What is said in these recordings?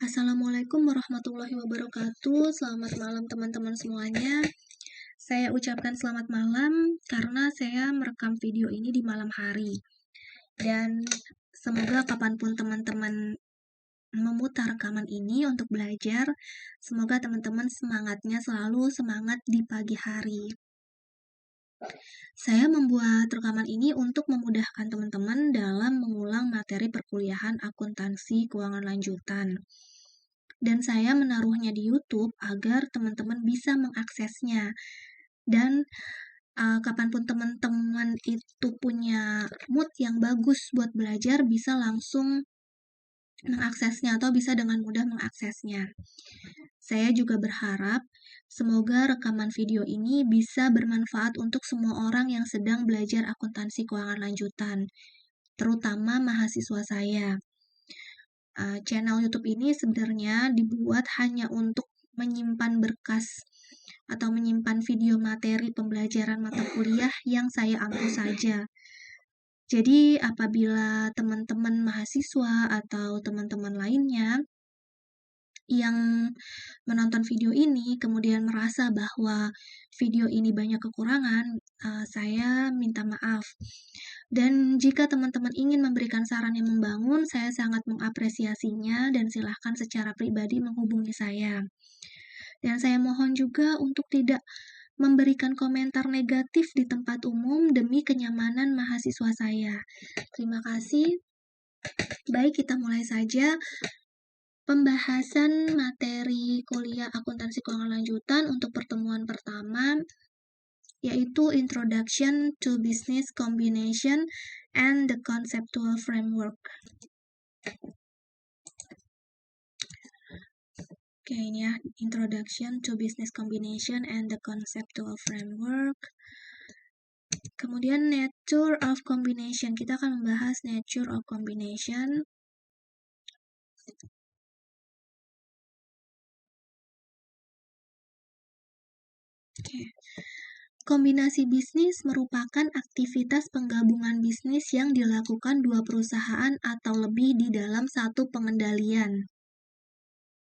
Assalamualaikum warahmatullahi wabarakatuh. Selamat malam teman-teman semuanya. Saya ucapkan selamat malam karena saya merekam video ini di malam hari. Dan semoga kapanpun teman-teman memutar rekaman ini untuk belajar, semoga teman-teman semangatnya selalu semangat di pagi hari. Saya membuat rekaman ini untuk memudahkan teman-teman dalam mengulang materi perkuliahan akuntansi keuangan lanjutan. Dan saya menaruhnya di YouTube agar teman-teman bisa mengaksesnya. Dan kapanpun teman-teman itu punya mood yang bagus buat belajar, bisa langsung mengaksesnya atau bisa dengan mudah mengaksesnya. Saya juga berharap semoga rekaman video ini bisa bermanfaat untuk semua orang yang sedang belajar akuntansi keuangan lanjutan, terutama mahasiswa saya. Channel YouTube ini sebenarnya dibuat hanya untuk menyimpan berkas atau menyimpan video materi pembelajaran mata kuliah yang saya ampu saja. Jadi, apabila teman-teman mahasiswa atau teman-teman lainnya yang menonton video ini kemudian merasa bahwa video ini banyak kekurangan, saya minta maaf. Dan jika teman-teman ingin memberikan saran yang membangun, saya sangat mengapresiasinya dan silahkan secara pribadi menghubungi saya. Dan saya mohon juga untuk tidak memberikan komentar negatif di tempat umum demi kenyamanan mahasiswa saya. Terima kasih. Baik, kita mulai saja pembahasan materi kuliah akuntansi keuangan lanjutan untuk pertemuan pertama, yaitu Introduction to Business Combination and the Conceptual Framework. Oke, ini ya, Introduction to Business Combination and the Conceptual Framework. Kemudian Nature of Combination, kita akan membahas Nature of Combination. Oke. Kombinasi bisnis merupakan aktivitas penggabungan bisnis yang dilakukan dua perusahaan atau lebih di dalam satu pengendalian.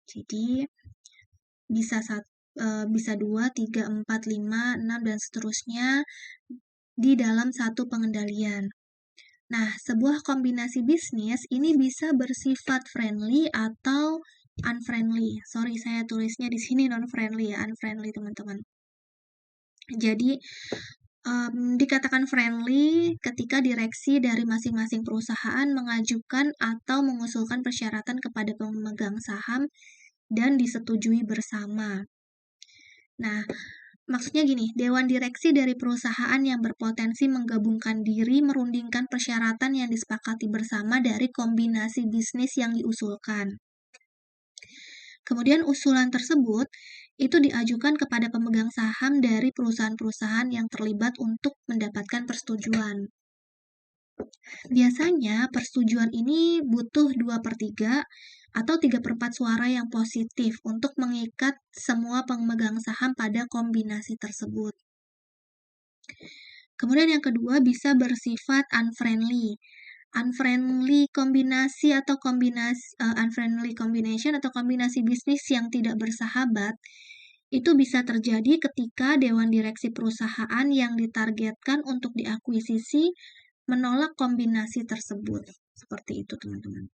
Jadi, bisa 2, 3, 4, 5, 6, dan seterusnya di dalam satu pengendalian. Nah, sebuah kombinasi bisnis ini bisa bersifat friendly atau unfriendly. Sorry, saya tulisnya di sini non-friendly ya, unfriendly teman-teman. Jadi, dikatakan friendly ketika direksi dari masing-masing perusahaan mengajukan atau mengusulkan persyaratan kepada pemegang saham dan disetujui bersama. Nah, maksudnya gini, dewan direksi dari perusahaan yang berpotensi menggabungkan diri merundingkan persyaratan yang disepakati bersama dari kombinasi bisnis yang diusulkan. Kemudian usulan tersebut itu diajukan kepada pemegang saham dari perusahaan-perusahaan yang terlibat untuk mendapatkan persetujuan. Biasanya persetujuan ini butuh 2/3 atau 3/4 suara yang positif untuk mengikat semua pemegang saham pada kombinasi tersebut. Kemudian yang kedua bisa bersifat unfriendly. Unfriendly combination atau kombinasi bisnis yang tidak bersahabat itu bisa terjadi ketika dewan direksi perusahaan yang ditargetkan untuk diakuisisi menolak kombinasi tersebut. Seperti itu, teman-teman.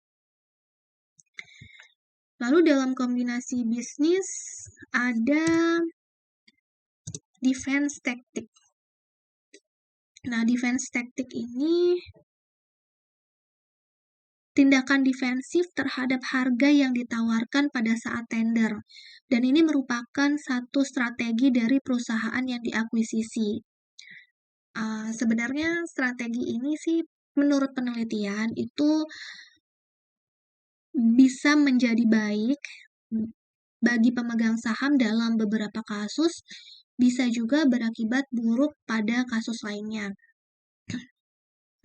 Lalu dalam kombinasi bisnis ada defense tactic. Nah, defense tactic ini tindakan defensif terhadap harga yang ditawarkan pada saat tender. Dan ini merupakan satu strategi dari perusahaan yang diakuisisi. Sebenarnya strategi ini sih menurut penelitian itu bisa menjadi baik bagi pemegang saham dalam beberapa kasus, bisa juga berakibat buruk pada kasus lainnya.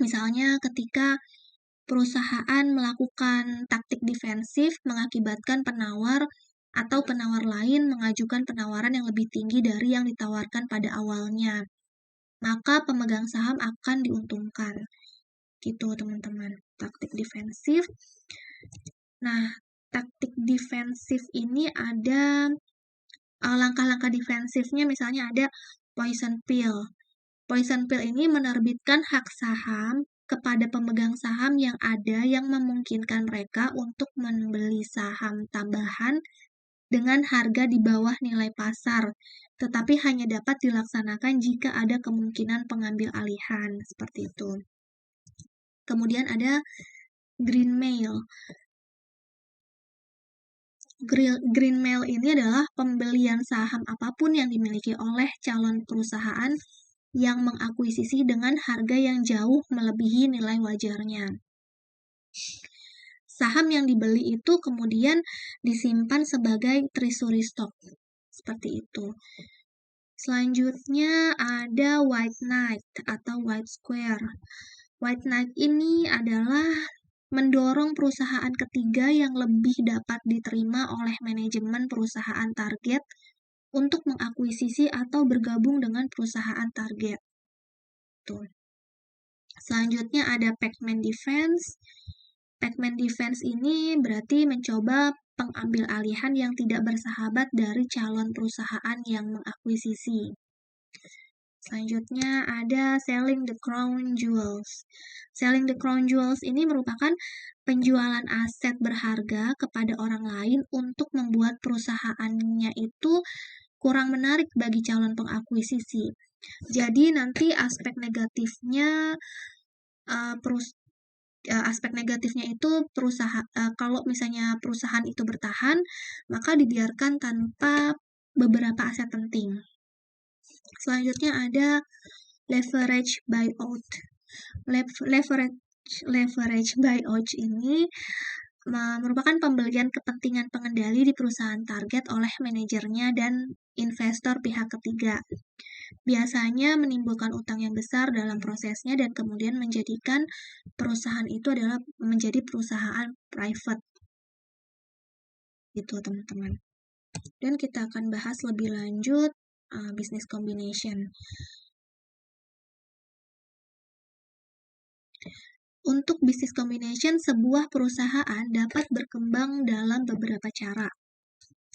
Misalnya ketika perusahaan melakukan taktik defensif mengakibatkan penawar atau penawar lain mengajukan penawaran yang lebih tinggi dari yang ditawarkan pada awalnya, maka pemegang saham akan diuntungkan. Gitu, teman-teman. Taktik defensif. Nah, taktik defensif ini ada langkah-langkah defensifnya, misalnya ada poison pill. Poison pill ini menerbitkan hak saham kepada pemegang saham yang ada yang memungkinkan mereka untuk membeli saham tambahan dengan harga di bawah nilai pasar, tetapi hanya dapat dilaksanakan jika ada kemungkinan pengambil alihan, seperti itu. Kemudian ada green mail. Green mail ini adalah pembelian saham apapun yang dimiliki oleh calon perusahaan yang mengakuisisi dengan harga yang jauh melebihi nilai wajarnya. Saham yang dibeli itu kemudian disimpan sebagai treasury stock. Seperti itu. Selanjutnya ada white knight atau white square. White knight ini adalah mendorong perusahaan ketiga yang lebih dapat diterima oleh manajemen perusahaan target untuk mengakuisisi atau bergabung dengan perusahaan target. Tuh. Selanjutnya ada Pac-Man defense. Pac-Man defense ini berarti mencoba pengambil alihan yang tidak bersahabat dari calon perusahaan yang mengakuisisi. Selanjutnya ada selling the crown jewels. Selling the crown jewels ini merupakan penjualan aset berharga kepada orang lain untuk membuat perusahaannya itu kurang menarik bagi calon pengakuisisi. Jadi nanti aspek negatifnya itu kalau misalnya perusahaan itu bertahan, maka dibiarkan tanpa beberapa aset penting. Selanjutnya ada leverage buyout. Leverage buyout ini merupakan pembelian kepentingan pengendali di perusahaan target oleh manajernya dan investor pihak ketiga. Biasanya menimbulkan utang yang besar dalam prosesnya dan kemudian menjadikan perusahaan itu adalah menjadi perusahaan private. Gitu teman-teman. Dan kita akan bahas lebih lanjut business combination. Untuk business combination, sebuah perusahaan dapat berkembang dalam beberapa cara.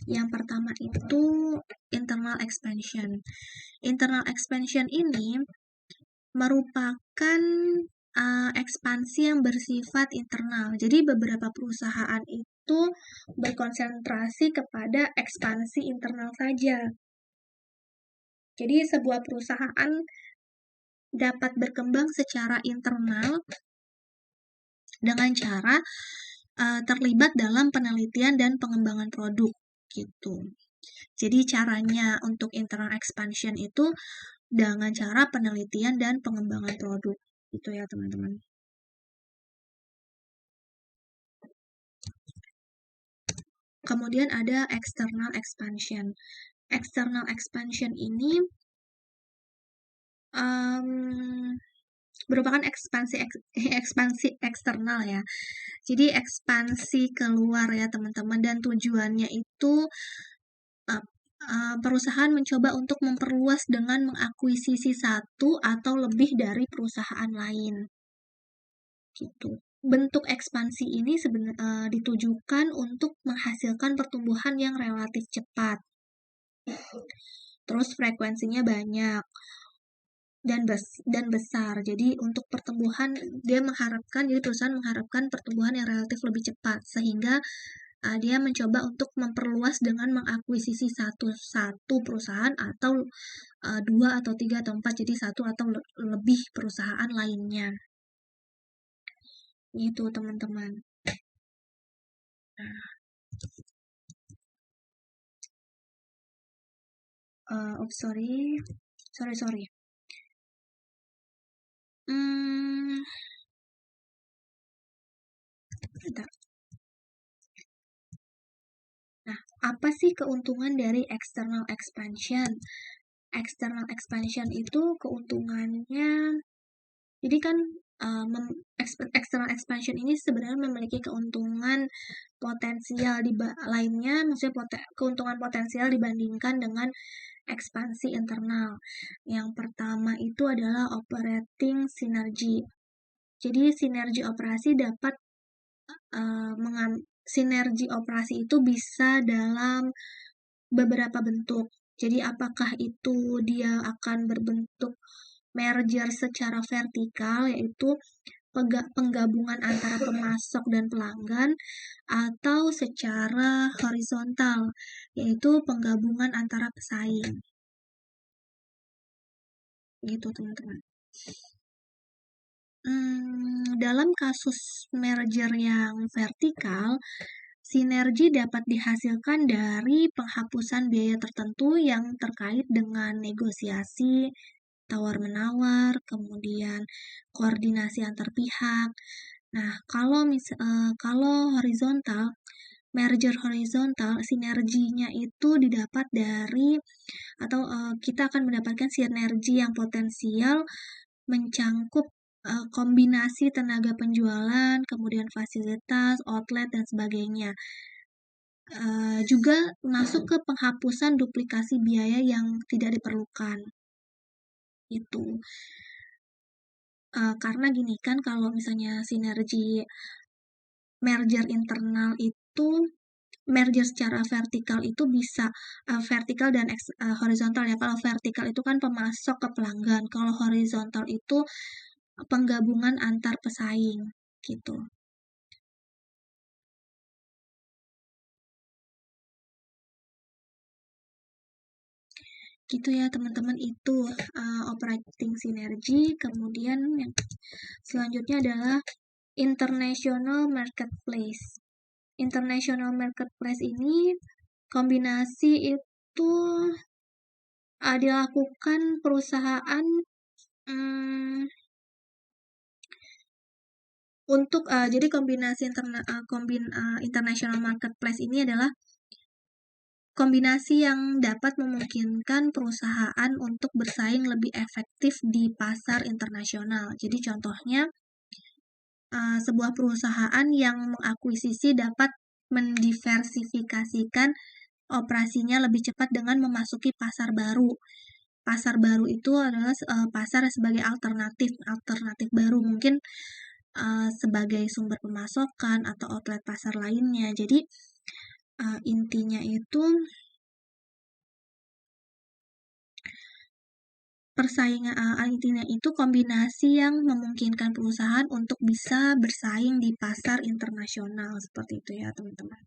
Yang pertama itu internal expansion. Internal expansion ini merupakan ekspansi yang bersifat internal. Jadi beberapa perusahaan itu berkonsentrasi kepada ekspansi internal saja. Jadi sebuah perusahaan dapat berkembang secara internal dengan cara terlibat dalam penelitian dan pengembangan produk gitu. Jadi caranya untuk internal expansion itu dengan cara penelitian dan pengembangan produk gitu ya teman-teman. Kemudian ada external expansion. External expansion ini merupakan ekspansi eksternal ya. Jadi ekspansi keluar ya teman-teman, dan tujuannya itu perusahaan mencoba untuk memperluas dengan mengakuisisi satu atau lebih dari perusahaan lain. Gitu. Bentuk ekspansi ini ditujukan untuk menghasilkan pertumbuhan yang relatif cepat. Terus frekuensinya banyak dan besar. Jadi untuk pertumbuhan jadi perusahaan mengharapkan pertumbuhan yang relatif lebih cepat sehingga dia mencoba untuk memperluas dengan mengakuisisi satu perusahaan atau 2 atau 3 atau 4, jadi 1 atau lebih perusahaan lainnya. Gitu teman-teman. Sorry. Bentar. Nah, apa sih keuntungan dari external expansion? External expansion itu keuntungannya, jadi kan external expansion ini sebenarnya memiliki keuntungan potensial lainnya, maksudnya keuntungan potensial dibandingkan dengan ekspansi internal. Yang pertama itu adalah operating synergy. Jadi sinergi operasi dapat sinergi operasi itu bisa dalam beberapa bentuk. Jadi apakah itu dia akan berbentuk merger secara vertikal, yaitu penggabungan antara pemasok dan pelanggan, atau secara horizontal, yaitu penggabungan antara pesaing. Gitu teman-teman. Dalam kasus merger yang vertikal, sinergi dapat dihasilkan dari penghapusan biaya tertentu yang terkait dengan negosiasi, tawar-menawar, kemudian koordinasi antar pihak. Nah, kalau horizontal, merger horizontal, sinerginya itu didapat dari atau kita akan mendapatkan sinergi yang potensial mencangkup kombinasi tenaga penjualan, kemudian fasilitas, outlet, dan sebagainya. Juga masuk ke penghapusan duplikasi biaya yang tidak diperlukan. Itu. Karena gini kan, kalau misalnya sinergi merger internal itu, merger secara vertikal itu bisa vertikal dan horizontal ya. Kalau vertikal itu kan pemasok ke pelanggan, kalau horizontal itu penggabungan antar pesaing gitu. Gitu ya teman-teman, itu operating sinergi. Kemudian yang selanjutnya adalah international marketplace. International marketplace ini kombinasi itu dilakukan perusahaan untuk jadi kombinasi international marketplace ini adalah kombinasi yang dapat memungkinkan perusahaan untuk bersaing lebih efektif di pasar internasional. Jadi contohnya sebuah perusahaan yang mengakuisisi dapat mendiversifikasikan operasinya lebih cepat dengan memasuki pasar baru. Pasar baru itu adalah pasar sebagai alternatif baru, mungkin sebagai sumber pemasokan atau outlet pasar lainnya. Jadi intinya itu intinya itu kombinasi yang memungkinkan perusahaan untuk bisa bersaing di pasar internasional, seperti itu ya teman-teman.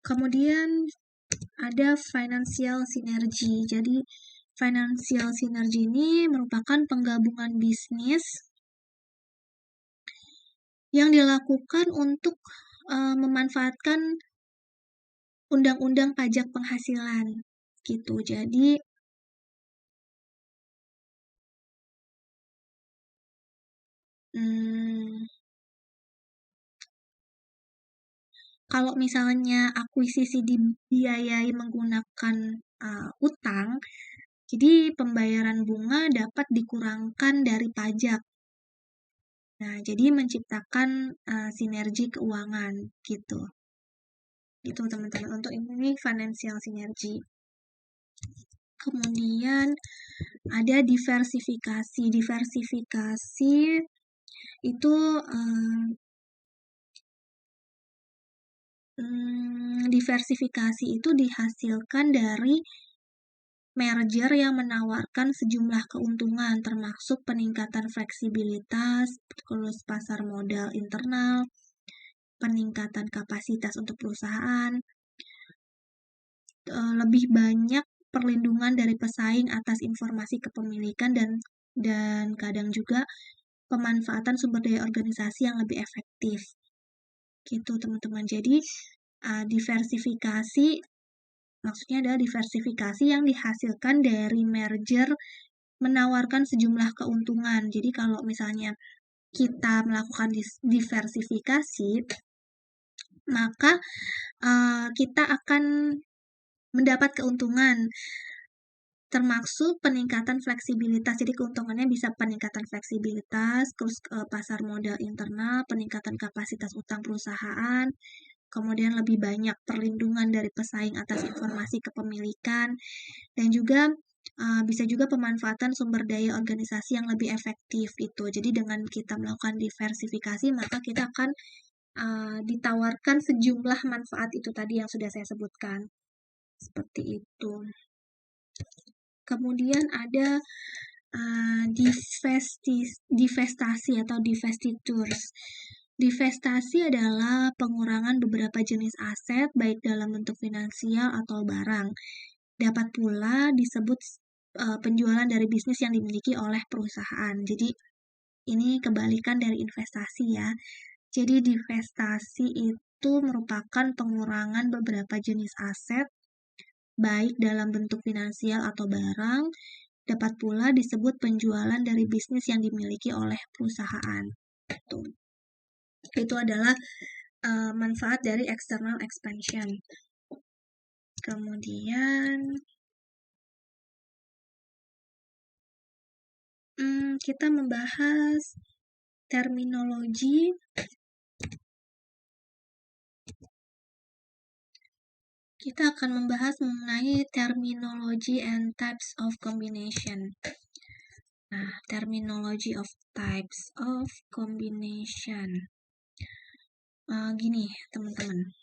Kemudian ada financial synergy. Jadi financial synergy ini merupakan penggabungan bisnis yang dilakukan untuk memanfaatkan undang-undang pajak penghasilan gitu. Jadi kalau misalnya akuisisi dibiayai menggunakan utang, jadi pembayaran bunga dapat dikurangkan dari pajak. Nah, jadi menciptakan sinergi keuangan gitu. Gitu teman-teman. Untuk ini financial synergy. Kemudian ada diversifikasi. Diversifikasi itu diversifikasi itu dihasilkan dari merger yang menawarkan sejumlah keuntungan, termasuk peningkatan fleksibilitas, terus pasar modal internal, peningkatan kapasitas untuk perusahaan, lebih banyak perlindungan dari pesaing atas informasi kepemilikan, dan kadang juga pemanfaatan sumber daya organisasi yang lebih efektif. Gitu teman-teman. Jadi diversifikasi maksudnya adalah diversifikasi yang dihasilkan dari merger menawarkan sejumlah keuntungan. Jadi kalau misalnya kita melakukan diversifikasi, maka kita akan mendapat keuntungan, termasuk peningkatan fleksibilitas. Jadi keuntungannya bisa peningkatan fleksibilitas, terus pasar modal internal, peningkatan kapasitas utang perusahaan, kemudian lebih banyak perlindungan dari pesaing atas informasi kepemilikan, dan juga bisa juga pemanfaatan sumber daya organisasi yang lebih efektif itu. Jadi dengan kita melakukan diversifikasi, maka kita akan ditawarkan sejumlah manfaat itu tadi yang sudah saya sebutkan. Seperti itu. Kemudian ada divestasi atau divestitures. Divestasi adalah pengurangan beberapa jenis aset baik dalam bentuk finansial atau barang. Dapat pula disebut penjualan dari bisnis yang dimiliki oleh perusahaan. Jadi ini kebalikan dari investasi ya. Jadi divestasi itu merupakan pengurangan beberapa jenis aset baik dalam bentuk finansial atau barang. Dapat pula disebut penjualan dari bisnis yang dimiliki oleh perusahaan. Itu adalah manfaat dari external expansion. Kemudian kita membahas terminologi. Kita akan membahas mengenai terminology and types of combination. Nah, terminology of types of combination. Gini, teman-teman.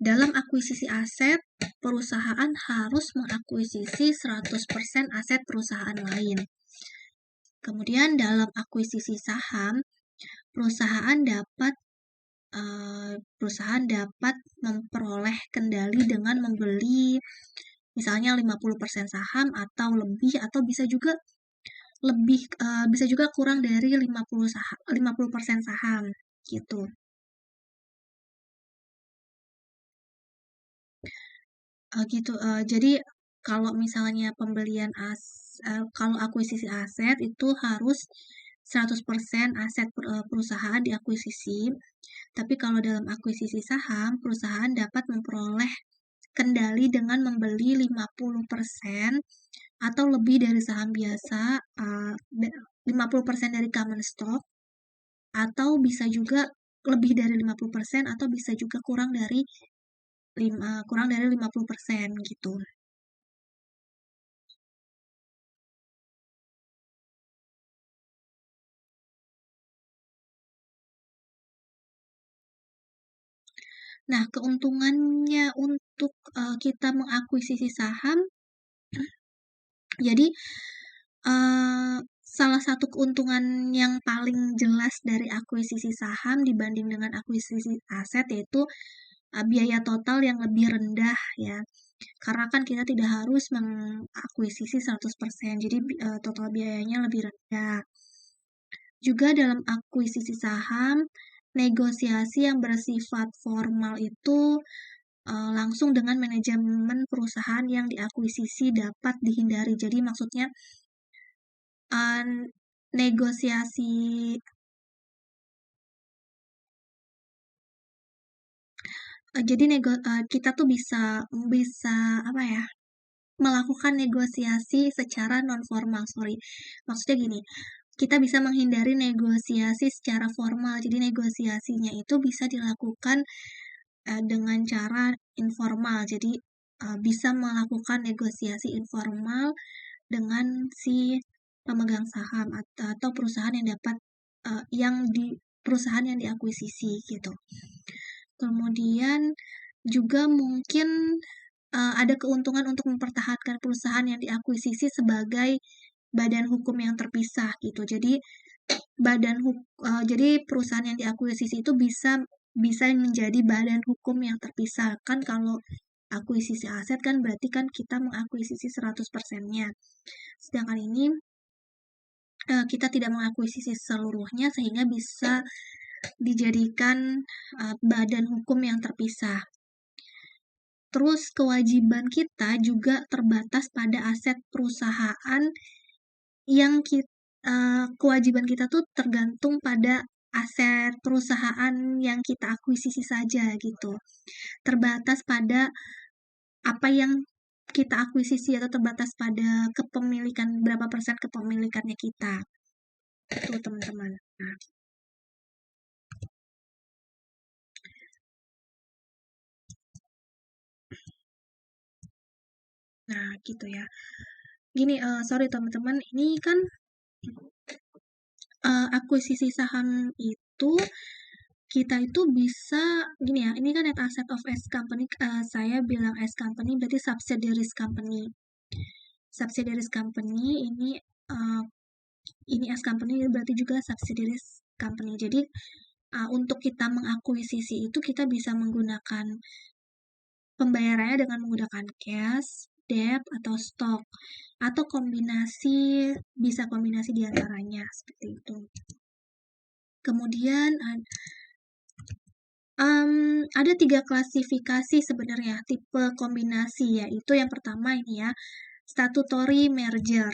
Dalam akuisisi aset, perusahaan harus mengakuisisi 100% aset perusahaan lain. Kemudian dalam akuisisi saham, perusahaan dapat memperoleh kendali dengan membeli misalnya 50% saham atau lebih, atau bisa juga kurang dari 50% saham gitu. Jadi kalau misalnya kalau akuisisi aset itu harus 100% aset perusahaan diakuisisi. Tapi kalau dalam akuisisi saham, perusahaan dapat memperoleh kendali dengan membeli 50% atau lebih dari saham biasa, 50% dari common stock, atau bisa juga lebih dari 50% atau bisa juga kurang dari 50% gitu. Nah, keuntungannya untuk kita mengakuisisi saham, jadi salah satu keuntungan yang paling jelas dari akuisisi saham dibanding dengan akuisisi aset yaitu biaya total yang lebih rendah ya. Karena kan kita tidak harus mengakuisisi 100%, jadi total biayanya lebih rendah. Juga dalam akuisisi saham, negosiasi yang bersifat formal itu langsung dengan manajemen perusahaan yang diakuisisi dapat dihindari. Jadi maksudnya negosiasi kita tuh bisa apa ya, melakukan negosiasi secara non formal. Maksudnya gini, kita bisa menghindari negosiasi secara formal. Jadi negosiasinya itu bisa dilakukan dengan cara informal. Jadi bisa melakukan negosiasi informal dengan si pemegang saham atau perusahaan yang dapat perusahaan yang diakuisisi gitu. Kemudian juga mungkin ada keuntungan untuk mempertahankan perusahaan yang diakuisisi sebagai badan hukum yang terpisah gitu. Jadi jadi perusahaan yang diakuisisi itu bisa menjadi badan hukum yang terpisah. Kan kalau akuisisi aset kan berarti kan kita mengakuisisi 100%-nya. Sedangkan ini kita tidak mengakuisisi seluruhnya sehingga bisa dijadikan badan hukum yang terpisah. Terus kewajiban kita juga terbatas pada aset perusahaan yang kewajiban kita tuh tergantung pada aset perusahaan yang kita akuisisi saja gitu. Terbatas pada apa yang kita akuisisi atau terbatas pada kepemilikan, berapa persen kepemilikannya kita. Itu teman-teman. Nah, gitu ya. Gini, sorry teman-teman, ini kan akuisisi saham itu kita itu bisa gini ya, ini kan net asset of S company, saya bilang S company berarti subsidiaries company. Subsidiaries company ini S company berarti juga subsidiaries company. Jadi untuk kita mengakuisisi itu kita bisa menggunakan pembayarannya dengan menggunakan cash, debt, atau stok, atau bisa kombinasi di antaranya, seperti itu. Kemudian ada 3 klasifikasi sebenarnya tipe kombinasi, yaitu yang pertama ini ya, statutory merger.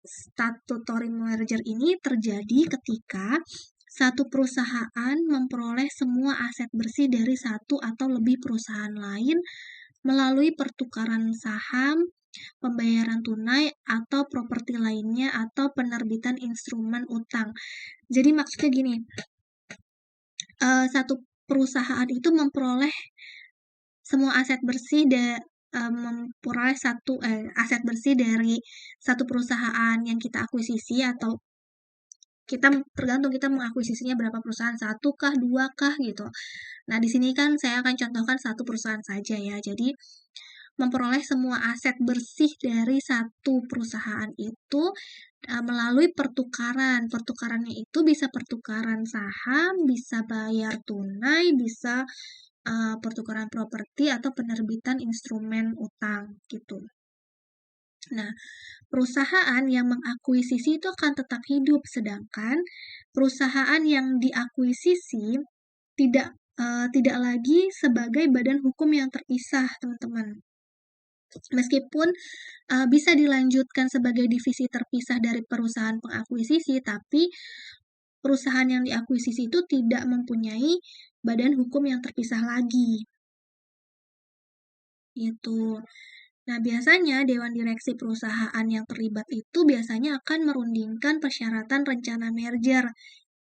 Statutory merger ini terjadi ketika satu perusahaan memperoleh semua aset bersih dari satu atau lebih perusahaan lain melalui pertukaran saham, pembayaran tunai, atau properti lainnya, atau penerbitan instrumen utang. Jadi maksudnya gini, satu perusahaan itu memperoleh semua aset bersih memperoleh aset bersih dari satu perusahaan yang kita akuisisi, atau tergantung kita mengakuisisinya berapa perusahaan, 1 kah, 2 kah gitu. Nah, di sini kan saya akan contohkan satu perusahaan saja ya. Jadi memperoleh semua aset bersih dari satu perusahaan itu melalui pertukaran. Pertukarannya itu bisa pertukaran saham, bisa bayar tunai, bisa pertukaran properti, atau penerbitan instrumen utang gitu. Nah, perusahaan yang mengakuisisi itu akan tetap hidup, sedangkan perusahaan yang diakuisisi tidak lagi sebagai badan hukum yang terpisah, teman-teman. Meskipun bisa dilanjutkan sebagai divisi terpisah dari perusahaan pengakuisisi, tapi perusahaan yang diakuisisi itu tidak mempunyai badan hukum yang terpisah lagi. Gitu. Nah, biasanya Dewan Direksi perusahaan yang terlibat itu biasanya akan merundingkan persyaratan rencana merger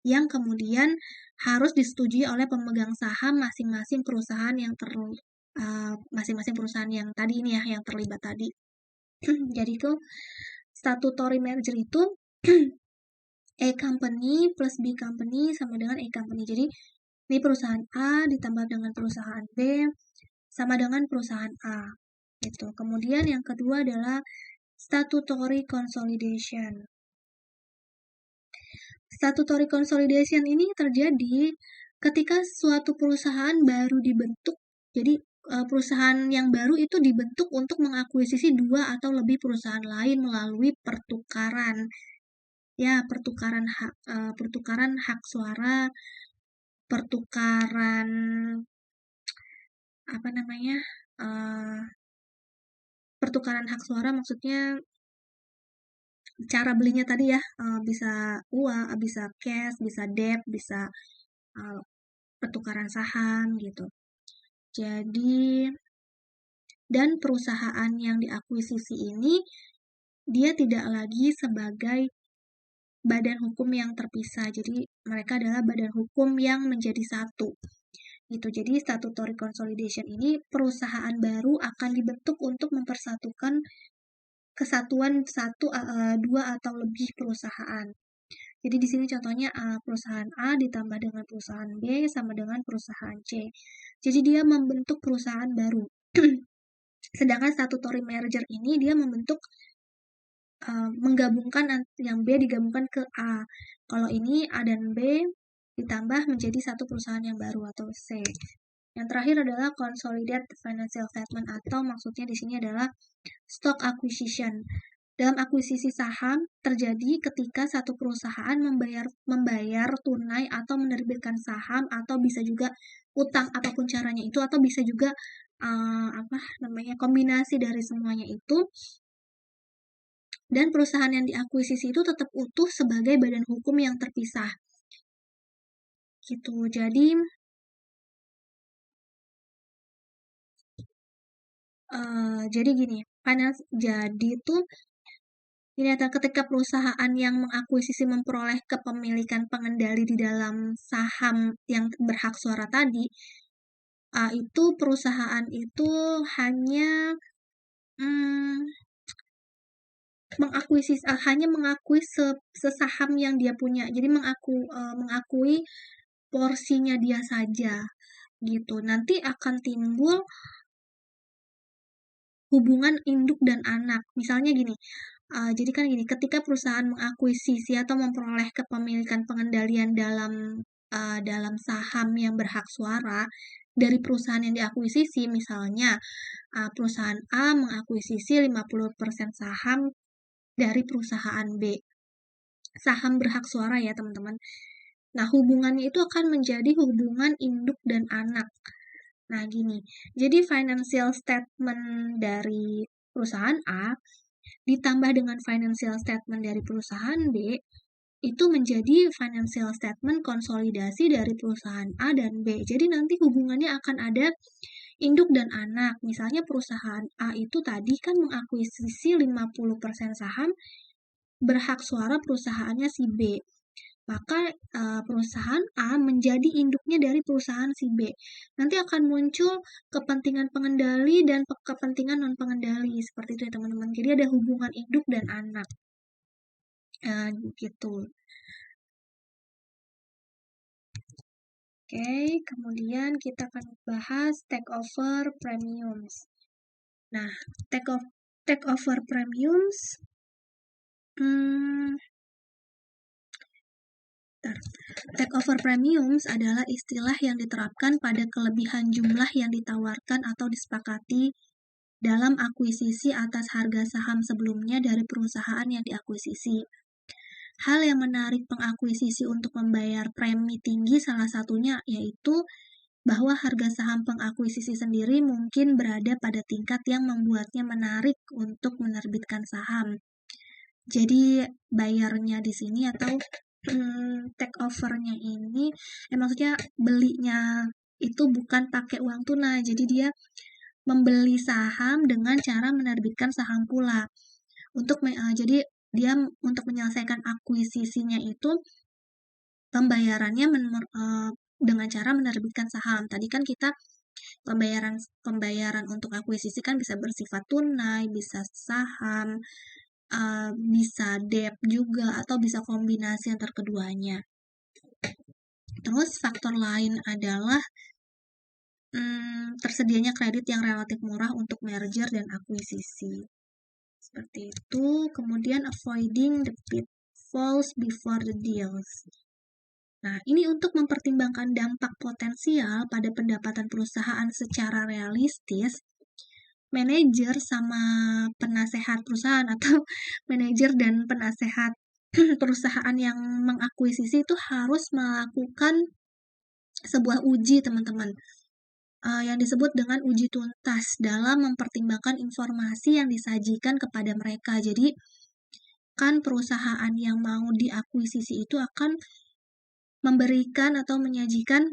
yang kemudian harus disetujui oleh pemegang saham masing-masing perusahaan yang tadi ini ya, yang terlibat tadi. Jadi itu statutory merger itu A company plus B company sama dengan A company. Jadi ini perusahaan A ditambah dengan perusahaan B sama dengan perusahaan A. Gitu. Kemudian yang kedua adalah statutory consolidation. Statutory consolidation ini terjadi ketika suatu perusahaan baru dibentuk. Jadi perusahaan yang baru itu dibentuk untuk mengakuisisi 2 atau lebih perusahaan lain melalui pertukaran. Ya, pertukaran hak suara, pertukaran pertukaran hak suara maksudnya cara belinya tadi ya, bisa uang, bisa cash, bisa debt, bisa pertukaran saham gitu. Jadi, dan perusahaan yang diakuisisi ini dia tidak lagi sebagai badan hukum yang terpisah. Jadi mereka adalah badan hukum yang menjadi satu. Gitu. Jadi statutory consolidation ini perusahaan baru akan dibentuk untuk mempersatukan kesatuan dua atau lebih perusahaan. Jadi di sini contohnya perusahaan A ditambah dengan perusahaan B sama dengan perusahaan C. Jadi dia membentuk perusahaan baru. Sedangkan statutory merger ini dia membentuk menggabungkan yang B digabungkan ke A. Kalau ini A dan B ditambah menjadi satu perusahaan yang baru atau C. Yang terakhir adalah consolidated financial statement, atau maksudnya di sini adalah stock acquisition. Dalam akuisisi saham terjadi ketika satu perusahaan membayar tunai atau menerbitkan saham, atau bisa juga utang apapun caranya itu, atau bisa juga kombinasi dari semuanya itu. Dan perusahaan yang diakuisisi itu tetap utuh sebagai badan hukum yang terpisah. Gitu. Jadi gini, jadi tuh ini ketika perusahaan yang mengakuisisi memperoleh kepemilikan pengendali di dalam saham yang berhak suara tadi, itu perusahaan itu hanya hanya mengakui sesaham yang dia punya. Jadi mengakui porsinya dia saja gitu. Nanti akan timbul hubungan induk dan anak. Misalnya gini, jadi kan gini, ketika perusahaan mengakuisisi atau memperoleh kepemilikan pengendalian dalam saham yang berhak suara dari perusahaan yang diakuisisi, misalnya perusahaan A mengakuisisi 50% saham dari perusahaan B. Saham berhak suara ya teman-teman. Nah, hubungannya itu akan menjadi hubungan induk dan anak. Nah, gini. Jadi financial statement dari perusahaan A ditambah dengan financial statement dari perusahaan B itu menjadi financial statement konsolidasi dari perusahaan A dan B. Jadi nanti hubungannya akan ada induk dan anak. Misalnya perusahaan A itu tadi kan mengakuisisi 50% saham, berhak suara perusahaannya si B. Maka perusahaan A menjadi induknya dari perusahaan si B. Nanti akan muncul kepentingan pengendali dan kepentingan non-pengendali. Seperti itu ya teman-teman. Jadi ada hubungan induk dan anak. Gitu. Oke, kemudian kita akan bahas takeover premiums. Nah, takeover premiums Takeover premiums adalah istilah yang diterapkan pada kelebihan jumlah yang ditawarkan atau disepakati dalam akuisisi atas harga saham sebelumnya dari perusahaan yang diakuisisi. Hal yang menarik pengakuisisi untuk membayar premi tinggi salah satunya yaitu bahwa harga saham pengakuisisi sendiri mungkin berada pada tingkat yang membuatnya menarik untuk menerbitkan saham. Jadi bayarnya di sini atau take over-nya ini maksudnya belinya itu bukan pakai uang tunai, jadi dia membeli saham dengan cara menerbitkan saham pula. Jadi dia untuk menyelesaikan akuisisinya itu pembayarannya dengan cara menerbitkan saham. Tadi kan kita pembayaran untuk akuisisi kan bisa bersifat tunai, bisa saham, bisa debt juga, atau bisa kombinasi antara keduanya. Terus faktor lain adalah tersedianya kredit yang relatif murah untuk merger dan akuisisi. Seperti itu. Kemudian avoiding the pitfalls before the deals. Nah, ini untuk mempertimbangkan dampak potensial pada pendapatan perusahaan secara realistis, manajer sama penasehat perusahaan atau manajer dan penasehat perusahaan yang mengakuisisi itu harus melakukan sebuah uji, teman-teman, yang disebut dengan uji tuntas dalam mempertimbangkan informasi yang disajikan kepada mereka. Jadi, kan perusahaan yang mau diakuisisi itu akan memberikan atau menyajikan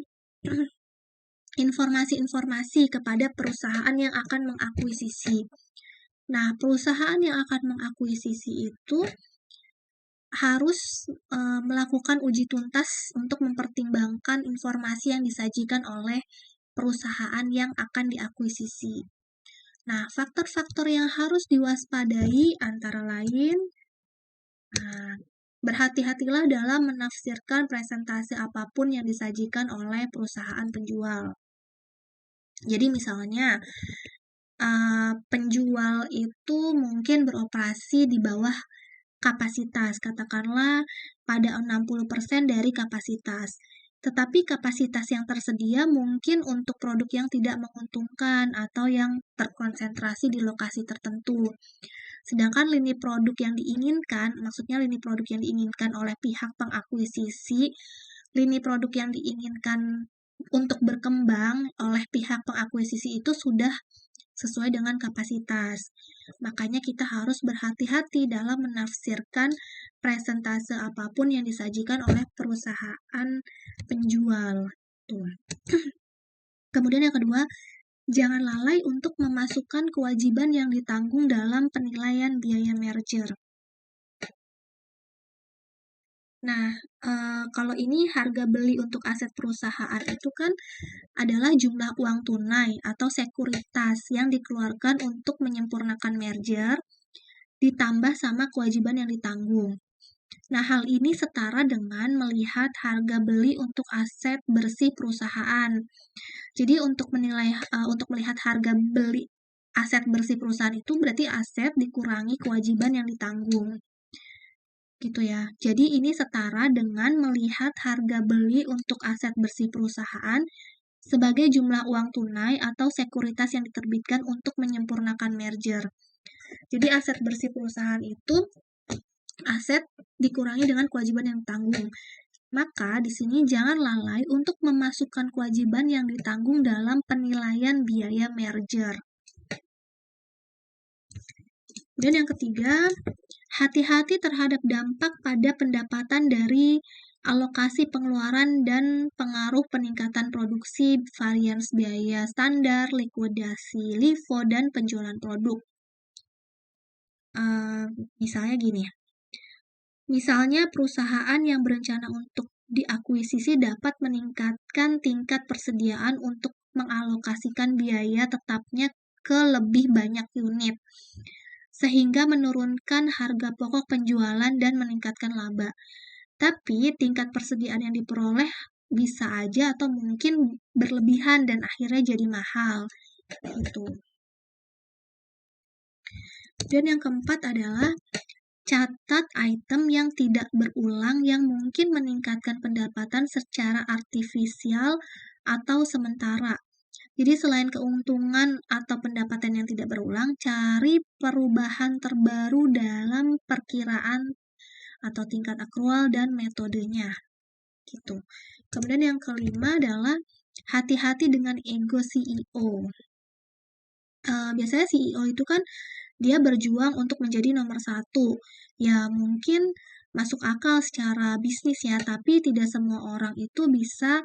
informasi-informasi kepada perusahaan yang akan mengakuisisi. Nah, perusahaan yang akan mengakuisisi itu harus melakukan uji tuntas untuk mempertimbangkan informasi yang disajikan oleh perusahaan yang akan diakuisisi. Nah, faktor-faktor yang harus diwaspadai antara lain, berhati-hatilah dalam menafsirkan presentasi apapun yang disajikan oleh perusahaan penjual. Jadi misalnya, penjual itu mungkin beroperasi di bawah kapasitas, katakanlah pada 60% dari kapasitas. Tetapi kapasitas yang tersedia mungkin untuk produk yang tidak menguntungkan atau yang terkonsentrasi di lokasi tertentu. Sedangkan lini produk yang diinginkan, maksudnya lini produk yang diinginkan oleh pihak pengakuisisi, lini produk yang diinginkan untuk berkembang oleh pihak pengakuisisi itu sudah sesuai dengan kapasitas. Makanya kita harus berhati-hati dalam menafsirkan presentase apapun yang disajikan oleh perusahaan penjual. Tuh. Kemudian yang kedua, jangan lalai untuk memasukkan kewajiban yang ditanggung dalam penilaian biaya merger. Nah, kalau ini harga beli untuk aset perusahaan itu kan adalah jumlah uang tunai atau sekuritas yang dikeluarkan untuk menyempurnakan merger, ditambah sama kewajiban yang ditanggung. Nah, hal ini setara dengan melihat harga beli untuk aset bersih perusahaan. Jadi untuk melihat harga beli aset bersih perusahaan itu berarti aset dikurangi kewajiban yang ditanggung. Gitu ya. Jadi ini setara dengan melihat harga beli untuk aset bersih perusahaan sebagai jumlah uang tunai atau sekuritas yang diterbitkan untuk menyempurnakan merger. Jadi aset bersih perusahaan itu aset dikurangi dengan kewajiban yang ditanggung. Maka di sini jangan lalai untuk memasukkan kewajiban yang ditanggung dalam penilaian biaya merger. Dan yang ketiga, hati-hati terhadap dampak pada pendapatan dari alokasi pengeluaran dan pengaruh peningkatan produksi, varians biaya standar, likuidasi LIFO, dan penjualan produk. Misalnya gini, misalnya perusahaan yang berencana untuk diakuisisi dapat meningkatkan tingkat persediaan untuk mengalokasikan biaya tetapnya ke lebih banyak unit, sehingga menurunkan harga pokok penjualan dan meningkatkan laba. Tapi tingkat persediaan yang diperoleh bisa aja atau mungkin berlebihan dan akhirnya jadi mahal. Gitu. Dan yang keempat adalah catat item yang tidak berulang yang mungkin meningkatkan pendapatan secara artifisial atau sementara. Jadi selain keuntungan atau pendapatan yang tidak berulang, cari perubahan terbaru dalam perkiraan atau tingkat akrual dan metodenya. Gitu. Kemudian yang kelima adalah hati-hati dengan ego CEO. Biasanya CEO itu kan dia berjuang untuk menjadi nomor satu. Ya mungkin masuk akal secara bisnis ya, tapi tidak semua orang itu bisa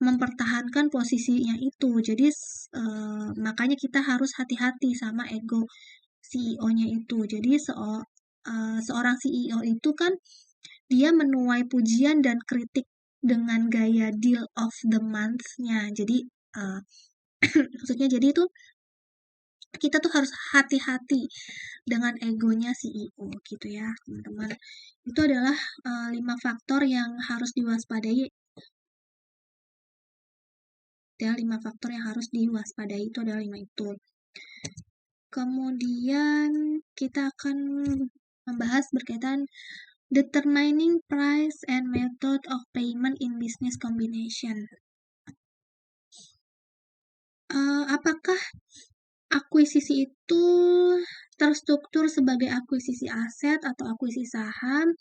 mempertahankan posisinya itu. Jadi makanya kita harus hati-hati sama ego CEO-nya itu. Jadi seorang CEO itu kan dia menuai pujian dan kritik dengan gaya deal of the month-nya. Jadi maksudnya jadi itu kita tuh harus hati-hati dengan egonya CEO gitu ya teman-teman. Itu adalah 5 faktor yang harus diwaspadai. Ya, 5 faktor yang harus diwaspadai itu adalah 5 itu. Kemudian kita akan membahas berkaitan determining price and method of payment in business combination. Apakah akuisisi itu terstruktur sebagai akuisisi aset atau akuisisi saham?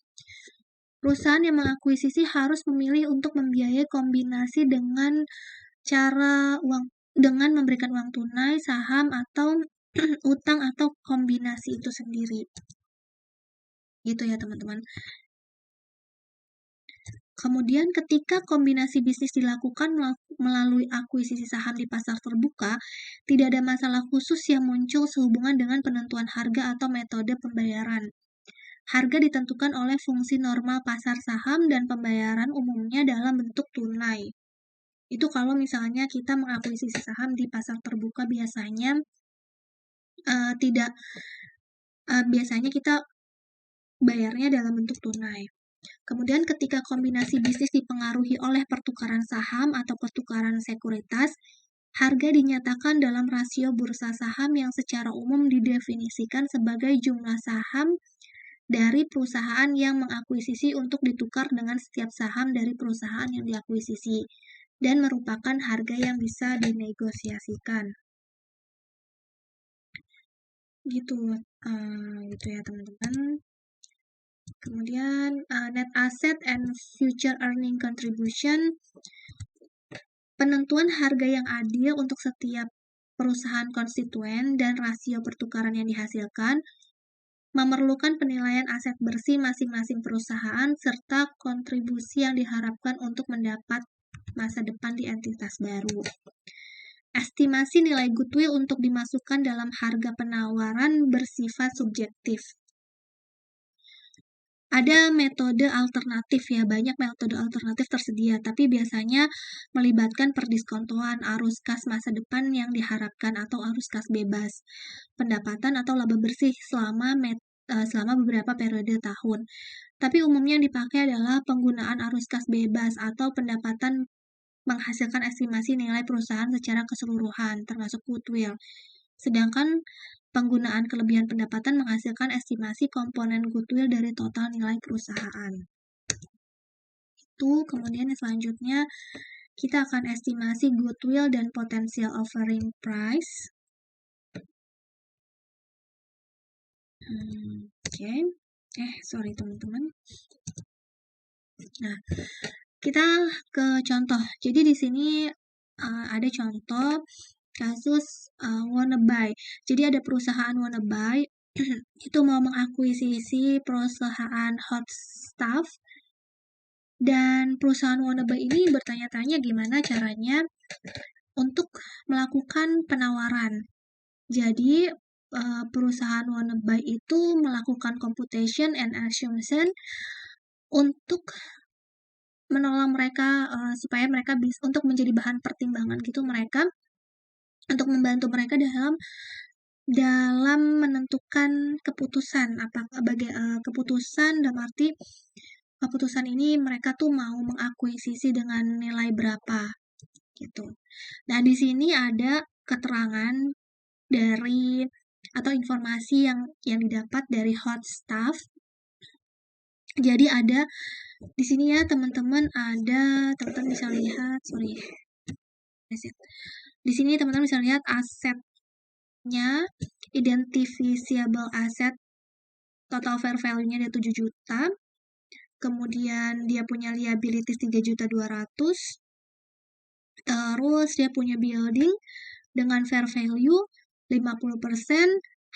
Perusahaan yang mengakuisisi harus memilih untuk membiayai kombinasi dengan dengan memberikan uang tunai, saham, atau utang atau kombinasi itu sendiri. Gitu ya teman-teman. Kemudian ketika kombinasi bisnis dilakukan melalui akuisisi saham di pasar terbuka, tidak ada masalah khusus yang muncul sehubungan dengan penentuan harga atau metode pembayaran. Harga ditentukan oleh fungsi normal pasar saham dan pembayaran umumnya dalam bentuk tunai. Itu kalau misalnya kita mengakuisisi saham di pasar terbuka biasanya biasanya kita bayarnya dalam bentuk tunai. Kemudian ketika kombinasi bisnis dipengaruhi oleh pertukaran saham atau pertukaran sekuritas, harga dinyatakan dalam rasio bursa saham yang secara umum didefinisikan sebagai jumlah saham dari perusahaan yang mengakuisisi untuk ditukar dengan setiap saham dari perusahaan yang diakuisisi dan merupakan harga yang bisa dinegosiasikan. Gitu ya teman-teman. Kemudian net asset and future earning contribution, penentuan harga yang adil untuk setiap perusahaan konstituen dan rasio pertukaran yang dihasilkan memerlukan penilaian aset bersih masing-masing perusahaan serta kontribusi yang diharapkan untuk mendapat masa depan di entitas baru. Estimasi nilai goodwill untuk dimasukkan dalam harga penawaran bersifat subjektif. Ada metode alternatif ya, banyak metode alternatif tersedia, tapi biasanya melibatkan perdiskontoan, arus kas masa depan yang diharapkan atau arus kas bebas, pendapatan atau laba bersih selama selama beberapa periode tahun. Tapi umumnya yang dipakai adalah penggunaan arus kas bebas atau pendapatan menghasilkan estimasi nilai perusahaan secara keseluruhan, termasuk goodwill. Sedangkan penggunaan kelebihan pendapatan menghasilkan estimasi komponen goodwill dari total nilai perusahaan. Itu, kemudian yang selanjutnya kita akan estimasi goodwill dan potential offering price. Oke. Sorry teman-teman. Nah, kita ke contoh. Jadi di sini ada contoh kasus wanna buy. Jadi ada perusahaan wanna buy itu mau mengakuisisi perusahaan hot stuff, dan perusahaan wanna buy ini bertanya-tanya gimana caranya untuk melakukan penawaran. Jadi perusahaan wanna buy itu melakukan computation and assumption untuk menolong mereka supaya mereka bisa untuk menjadi bahan pertimbangan gitu mereka, untuk membantu mereka dalam menentukan keputusan keputusan dalam arti keputusan ini mereka tuh mau mengakuisisi dengan nilai berapa gitu. Nah, di sini ada keterangan dari atau informasi yang didapat dari hot stuff. Jadi ada di sini ya teman-teman bisa lihat, di sini teman-teman bisa lihat asetnya, identifiable asset, total fair value-nya ada 7 juta. Kemudian dia punya liabilities 3.200.000. Terus dia punya building dengan fair value 50%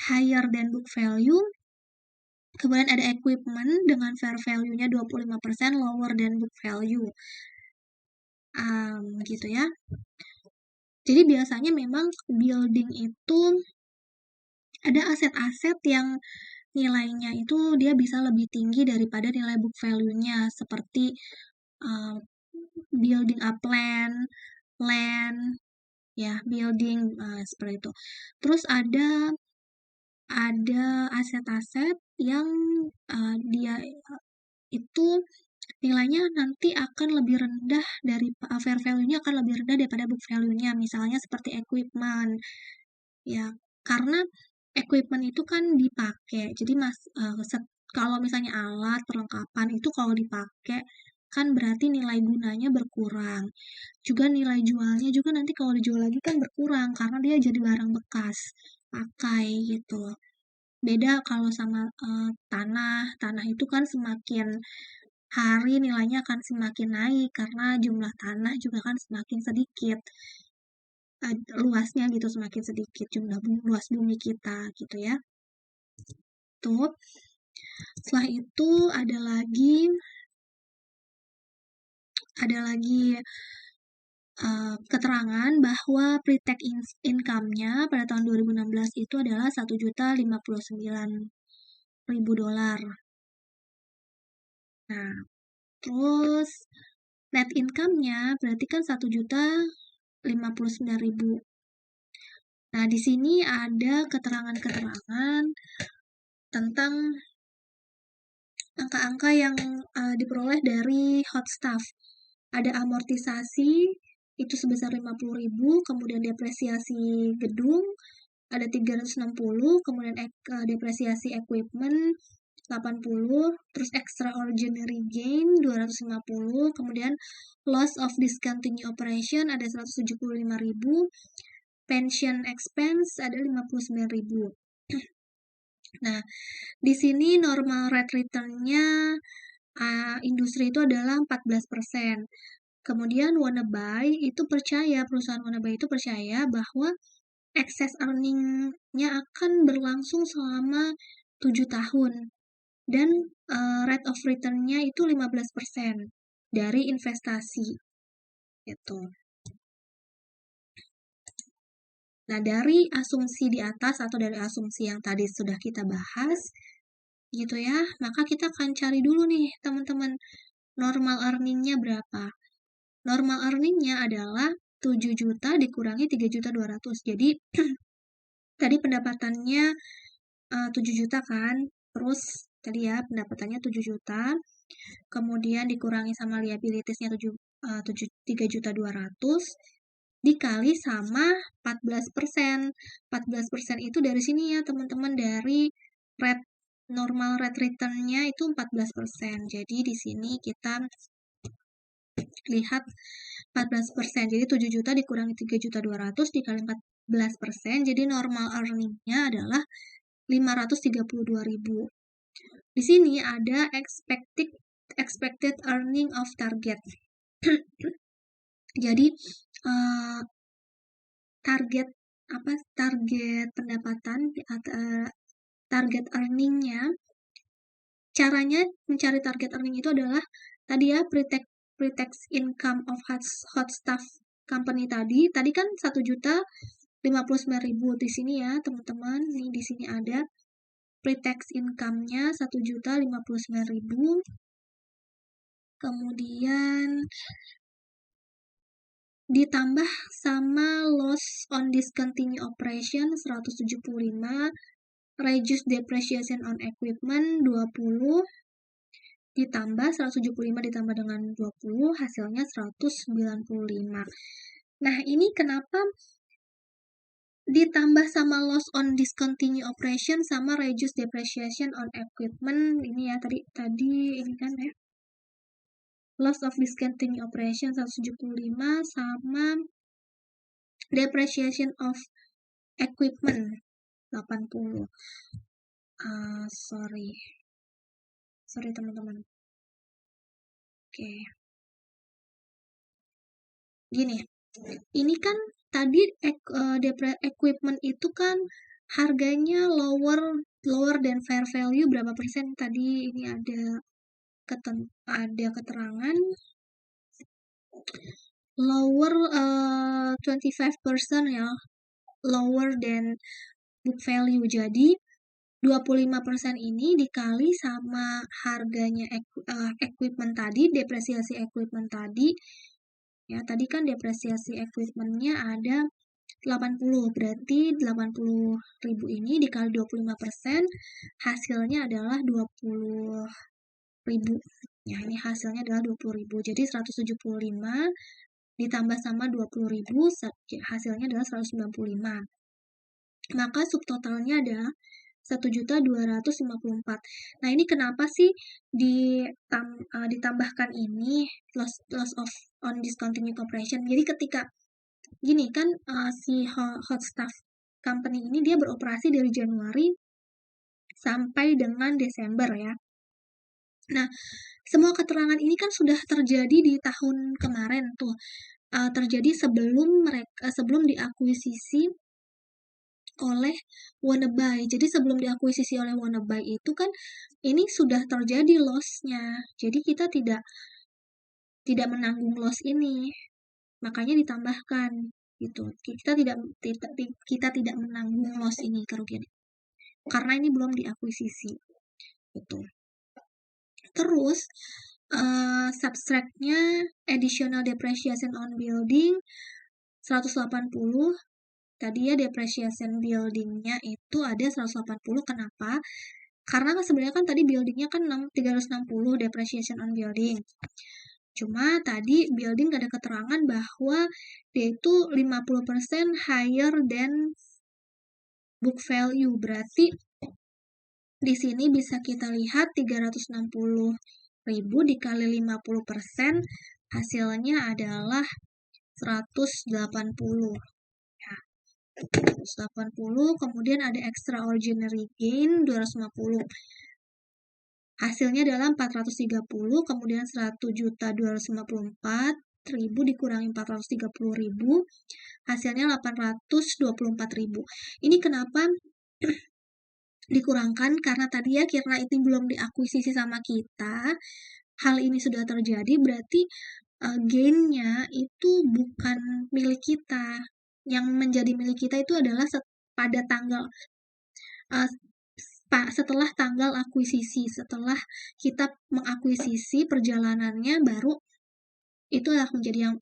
higher than book value. Kemudian ada equipment dengan fair value-nya 25% lower than book value. Gitu ya. Jadi biasanya memang building itu ada aset-aset yang nilainya itu dia bisa lebih tinggi daripada nilai book value-nya, seperti building up land, ya, building seperti itu. Terus ada aset-aset yang dia itu nilainya nanti akan lebih rendah dari fair value-nya akan lebih rendah daripada book value-nya, misalnya seperti equipment. Ya, karena equipment itu kan dipakai. Jadi kalau misalnya alat, perlengkapan itu kalau dipakai kan berarti nilai gunanya berkurang. Juga nilai jualnya juga nanti kalau dijual lagi kan berkurang karena dia jadi barang bekas pakai gitu. Beda kalau sama tanah itu kan semakin hari nilainya akan semakin naik karena jumlah tanah juga kan semakin sedikit. Luasnya gitu semakin sedikit jumlah luas bumi kita gitu ya. Tuh. Setelah itu ada lagi keterangan bahwa pre-tax income-nya pada tahun 2016 itu adalah $1.059.000. Nah, terus net income-nya berarti kan 1.059.000. Nah, di sini ada keterangan-keterangan tentang angka-angka yang diperoleh dari hot stuff. Ada amortisasi itu sebesar 50.000, kemudian depresiasi gedung ada 360, kemudian depresiasi equipment 80, terus extraordinary gain 250, kemudian loss of discontinued operation ada 175.000, pension expense ada 59.000. Nah, di sini normal rate return-nya industri itu adalah 14%. Kemudian wanna buy itu perusahaan wanna buy itu percaya bahwa excess earning-nya akan berlangsung selama 7 tahun. Dan rate of return-nya itu 15% dari investasi. Gitu. Nah, dari asumsi di atas atau dari asumsi yang tadi sudah kita bahas, gitu ya, maka kita akan cari dulu nih, teman-teman, normal earning-nya berapa. Normal earning-nya adalah 7 juta dikurangi 3.200.000. Jadi, tadi pendapatannya 7 juta kan, Terus tadi ya pendapatannya 7 juta, kemudian dikurangi sama liabilitiesnya 3.200.000 dikali sama 14%. 14% itu dari sini ya teman-teman, dari normal rate return-nya itu 14%. Jadi di sini kita lihat 14%. Jadi 7 juta dikurangi 3.200.000 dikali 14%. Jadi normal earning-nya adalah 532.000. Di sini ada expected earning of target. Jadi target pendapatan, target earning-nya, caranya mencari target earning itu adalah tadi ya pre-tax income of hot stuff company tadi kan 1.059.000 di sini ya teman-teman. Nih di sini ada pre-tax income-nya 1.059.000. Kemudian ditambah sama loss on discontinued operation 175, reduce depreciation on equipment 20, ditambah 175 ditambah dengan 20, hasilnya 195. Nah, ini kenapa ditambah sama loss on discontinued operation sama reduce depreciation on equipment? Ini ya, tadi ini kan ya. Loss of discontinued operation 175 sama depreciation of equipment 80. Sorry teman-teman. Oke. Gini, ini kan tadi equipment itu kan harganya lower than fair value berapa persen tadi? Ini ada keterangan lower 25% ya, lower than book value. Jadi 25% ini dikali sama harganya equipment tadi, depresiasi equipment tadi. Ya, tadi kan depresiasi equipment-nya ada 80, berarti 80.000 ini dikali 25%, hasilnya adalah 20.000. Ya, ini hasilnya adalah 20.000. Jadi 175 ditambah sama 20.000, hasilnya adalah 195. Maka subtotalnya adalah 1.254. Nah, ini kenapa sih ditambahkan ini loss of on discontinued operation? Jadi ketika gini kan si hot stuff company ini dia beroperasi dari Januari sampai dengan Desember ya. Nah, semua keterangan ini kan sudah terjadi di tahun kemarin tuh. Terjadi sebelum diakuisisi oleh Wannabe. Jadi sebelum diakuisisi oleh Wannabe itu kan ini sudah terjadi loss-nya. Jadi kita tidak menanggung loss ini. Makanya ditambahkan gitu. Kita tidak menanggung loss ini, kerugian. Karena ini belum diakuisisi. Gitu. Terus subtract-nya additional depreciation on building 180. Tadi ya depreciation building-nya itu ada 180. Kenapa? Karena sebenarnya kan tadi building-nya kan 360 depreciation on building. Cuma tadi building ada keterangan bahwa dia itu 50% higher than book value. Berarti di sini bisa kita lihat 360.000 dikali 50%, hasilnya adalah 180. 180, kemudian ada extraordinary gain 250. Hasilnya adalah 430, kemudian 1.254.000 dikurangi 430.000, hasilnya 824.000. Ini kenapa dikurangkan? Karena tadi ya, karena itu belum diakuisisi sama kita, hal ini sudah terjadi, berarti gain-nya itu bukan milik kita. Yang menjadi milik kita itu adalah pada tanggal setelah tanggal akuisisi, setelah kita mengakuisisi perjalanannya, baru itulah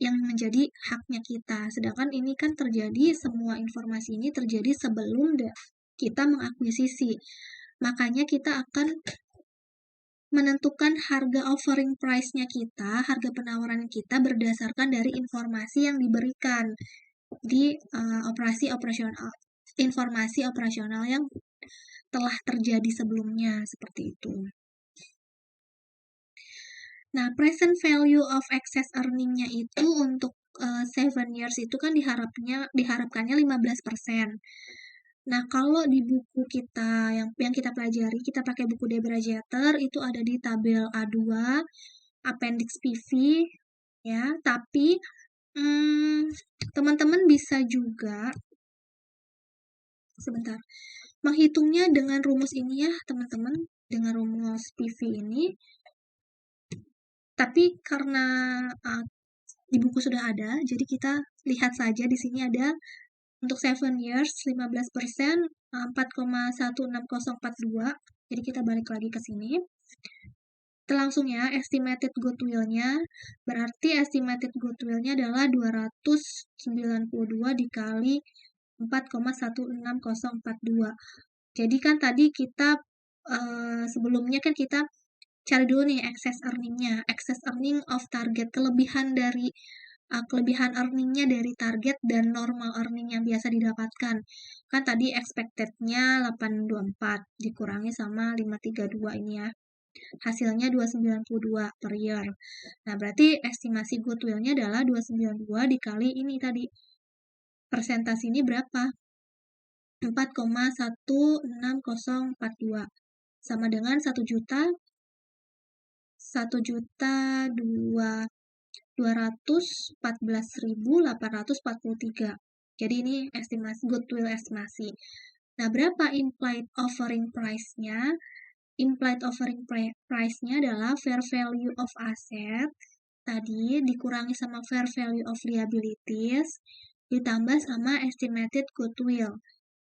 yang menjadi haknya kita. Sedangkan ini kan terjadi, semua informasi ini terjadi sebelum kita mengakuisisi. Makanya kita akan menentukan harga offering price-nya kita, harga penawaran kita berdasarkan dari informasi yang diberikan di informasi operasional yang telah terjadi sebelumnya, seperti itu. Nah, present value of excess earning-nya itu untuk 7 years itu kan diharapkannya 15%. Nah, kalau di buku kita yang kita pelajari, kita pakai buku Deborah Jeter, itu ada di tabel A2, appendix PV, ya. Tapi teman-teman bisa juga sebentar menghitungnya dengan rumus ini ya, teman-teman, dengan rumus PV ini. Tapi karena di buku sudah ada, jadi kita lihat saja di sini ada untuk 7 years 15%, 4,16042. Jadi kita balik lagi ke sini. Kita langsung ya, estimated goodwill-nya. Berarti estimated goodwill-nya adalah 292 dikali 4,16042. Jadi kan tadi kita sebelumnya kan kita cari dulu nih excess earning-nya, excess earning of target, kelebihan earning-nya dari target dan normal earning yang biasa didapatkan. Kan tadi expected-nya 824 dikurangi sama 532 ini ya. Hasilnya 292 per year. Nah, berarti estimasi goodwill-nya adalah 292 dikali ini tadi. Persentase ini berapa? 4,16042 sama dengan 1 juta 214.843. Jadi ini estimasi goodwill estimasi. Nah, berapa implied offering price-nya? Implied offering price-nya adalah fair value of asset tadi dikurangi sama fair value of liabilities ditambah sama estimated goodwill.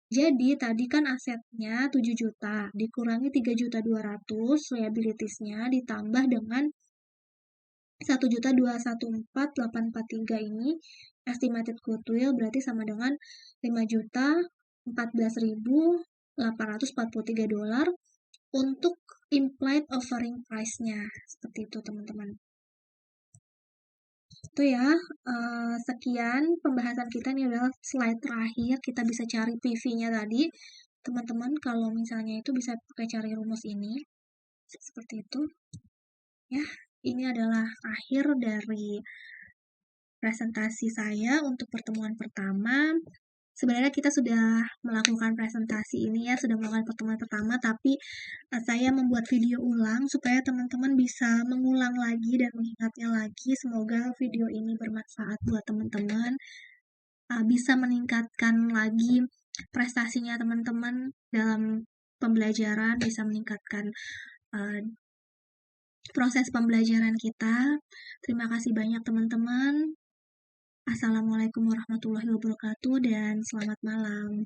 Jadi tadi kan asetnya 7 juta dikurangi 3.200.000 liabilities-nya ditambah dengan 1.214.843 ini estimated goodwill berarti sama dengan 5.014.843 dolar untuk implied offering price-nya. Seperti itu teman-teman. Itu ya, sekian pembahasan kita, ini adalah slide terakhir, kita bisa cari PV-nya tadi. Teman-teman kalau misalnya itu bisa pakai cari rumus ini, seperti itu. Ya, ini adalah akhir dari presentasi saya untuk pertemuan pertama. Sebenarnya kita sudah melakukan presentasi ini ya, sudah melakukan pertemuan pertama, tapi saya membuat video ulang supaya teman-teman bisa mengulang lagi dan mengingatnya lagi. Semoga video ini bermanfaat buat teman-teman, bisa meningkatkan lagi prestasinya teman-teman dalam pembelajaran, bisa meningkatkan proses pembelajaran kita. Terima kasih banyak teman-teman. Assalamualaikum warahmatullahi wabarakatuh dan selamat malam.